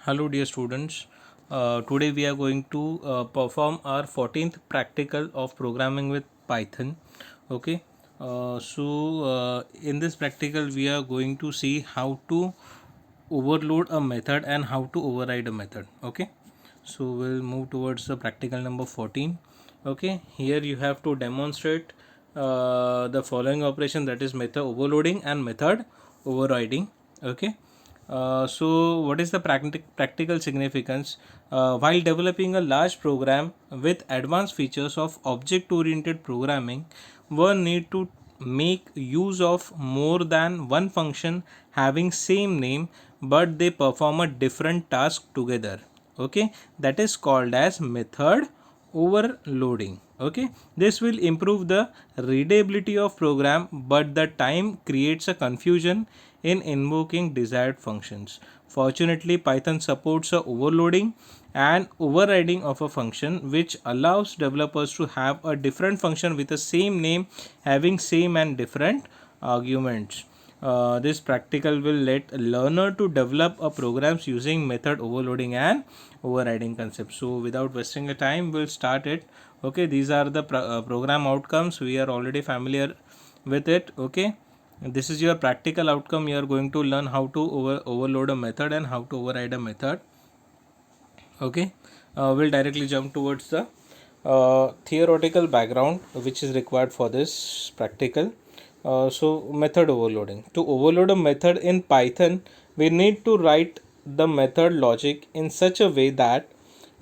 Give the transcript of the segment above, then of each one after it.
Hello dear students. Today we are going to perform our 14th practical of programming with Python. Okay. In this practical we are going to see how to overload a method and how to override a method. Okay. So we'll move towards the practical number 14. Okay. Here you have to demonstrate the following operation, that is method overloading and method overriding. Okay. What is the practical significance? While developing a large program with advanced features of object oriented programming, one need to make use of more than one function having same name but they perform a different task together. Okay, that is called as method overloading. Okay, this will improve the readability of program, but the time creates a confusion in invoking desired functions. Fortunately, Python supports a overloading and overriding of a function, which allows developers to have a different function with the same name having same and different arguments. This practical will let a learner to develop a programs using method overloading and overriding concepts. So without wasting a time, we'll start it. Okay, these are the program outcomes. We are already familiar with it. Okay, this is your practical outcome. You are going to learn how to overload a method and how to override a method. Okay, we'll directly jump towards the theoretical background which is required for this practical. Method overloading. To overload a method in Python, we need to write the method logic in such a way that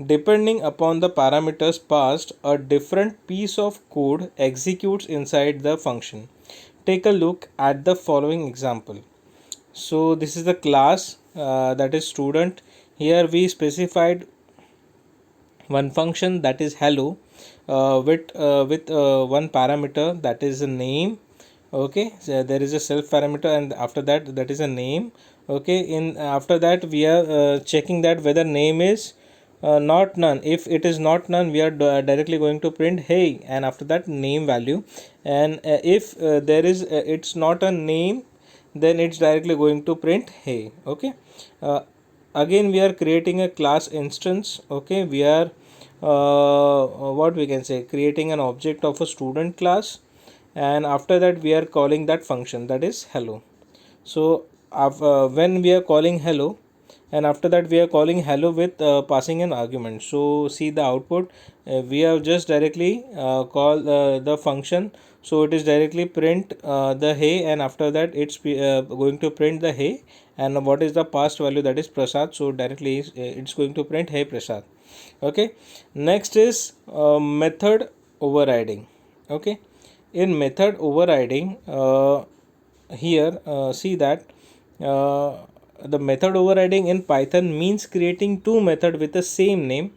depending upon the parameters passed, a different piece of code executes inside the function. Take a look at the following example. So this is the class, that is student. Here we specified one function, that is hello, with one parameter, that is a name. Okay, so there is a self parameter and after that, that is a name. Okay, in after that we are checking that whether name is not none. If it is not none, we are directly going to print hey, and after that name value. And if there is it's not a name, then it's directly going to print hey. Okay, again we are creating a class instance. Okay, we are what we can say, creating an object of a student class, and after that we are calling that function, that is hello. So when we are calling hello, and after that we are calling hello with passing an argument. So see the output, we have just directly call the function, so it is directly print the hey, and after that it's going to print the hey, and what is the past value, that is Prasad, so directly it's going to print hey Prasad. Okay, next is method overriding. Okay, in method overriding, here see that the method overriding in Python means creating two methods with the same name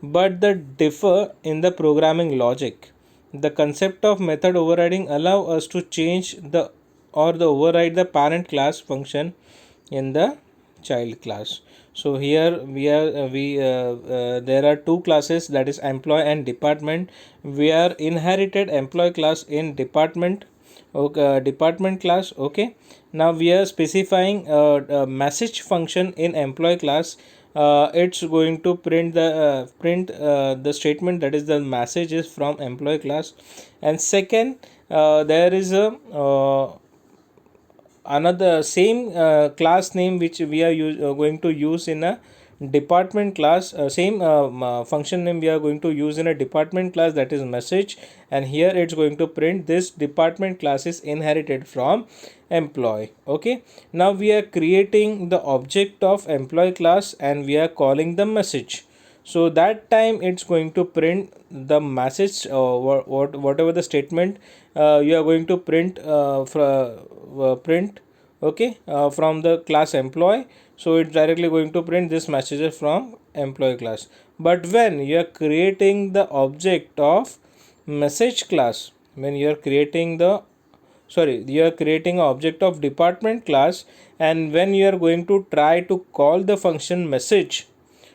but that differ in the programming logic. The concept of method overriding allow us to change the or the override the parent class function in the child class. So here we are there are two classes, that is employee and department. We are inherited employee class in department. Okay, department class. Okay, now we are specifying a message function in employee class. It's going to print the statement, that is the message is from employee class. And second, there is a another same class name which we are going to use in a department class. Same function name we are going to use in a department class, that is message, and here it's going to print this department class is inherited from employee. Okay, now we are creating the object of employee class and we are calling the message. So that time it's going to print the message, whatever the statement you are going to print. Okay, from the class employee, so it's directly going to print this message from employee class. But when you are creating the object of message class, when you are creating the you are creating an object of department class, and when you are going to try to call the function message,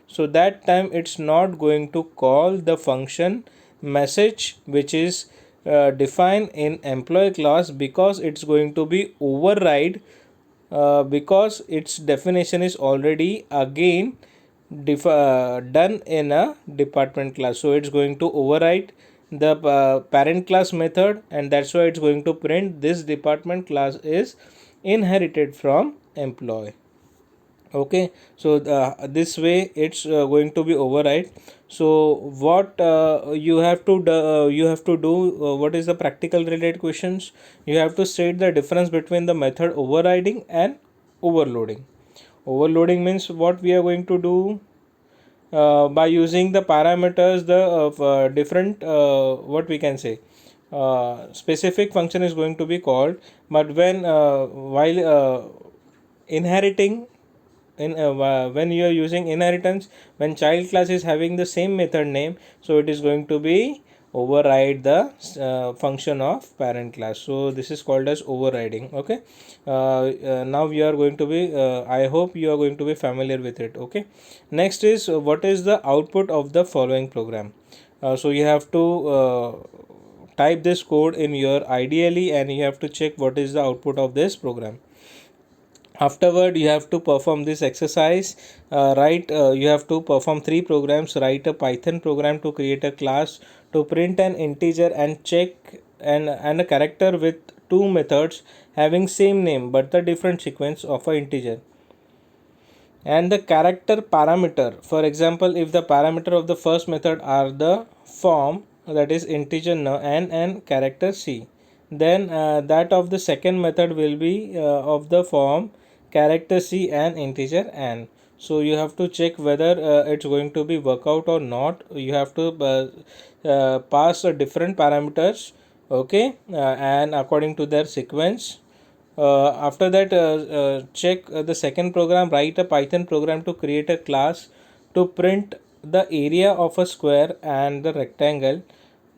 so that time it's not going to call the function message which is defined in employee class, because it's going to be override, because its definition is already again done in a department class. So it's going to override the parent class method, and that's why it's going to print this department class is inherited from employee. Okay, so this way it's going to be override. So what you have to do, what is the practical related questions? You have to state the difference between the method overriding and overloading. Overloading means what we are going to do, by using the parameters, the different, what we can say, specific function is going to be called. But when while inheriting, when you are using inheritance, when child class is having the same method name, so it is going to be override the function of parent class. So this is called as overriding. Okay, now we are going to be, I hope you are going to be familiar with it. Okay, next is, what is the output of the following program? So you have to type this code in your ideally, and you have to check what is the output of this program. Afterward, you have to perform this exercise. You have to perform three programs. Write a Python program to create a class to print an integer and check, and a character with two methods having same name but the different sequence of a integer. And the character parameter, for example, if the parameter of the first method are the form, that is integer n and character c, then that of the second method will be of the form character c and integer n. So you have to check whether it's going to be work out or not. You have to pass different parameters. Okay, and according to their sequence. After that, check the second program. Write a Python program to create a class to print the area of a square and the rectangle.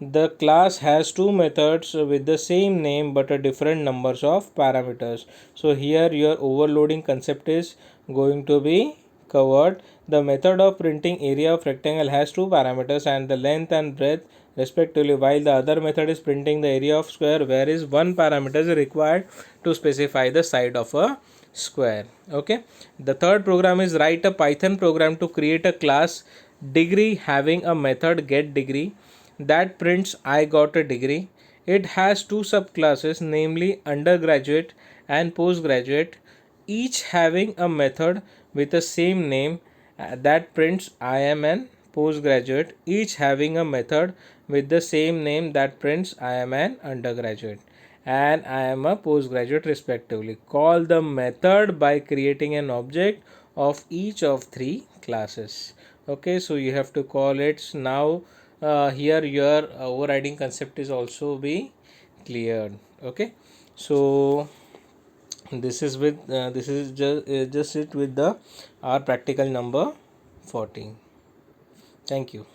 The class has two methods with the same name but a different numbers of parameters. So here your overloading concept is going to be covered. The method of printing area of rectangle has two parameters and the length and breadth respectively, while the other method is printing the area of square, where is one parameter is required to specify the side of a square. Okay, the third program is write a Python program to create a class degree having a method get degree that prints I got a degree. It has two subclasses, namely undergraduate and postgraduate, each having a method with the same name that prints I am an postgraduate, each having a method with the same name that prints I am an undergraduate and I am a postgraduate respectively. Call the method by creating an object of each of three classes. Okay, so you have to call it now. Here your overriding concept is also be cleared. Okay, so this is just it with the our practical number 14. Thank you.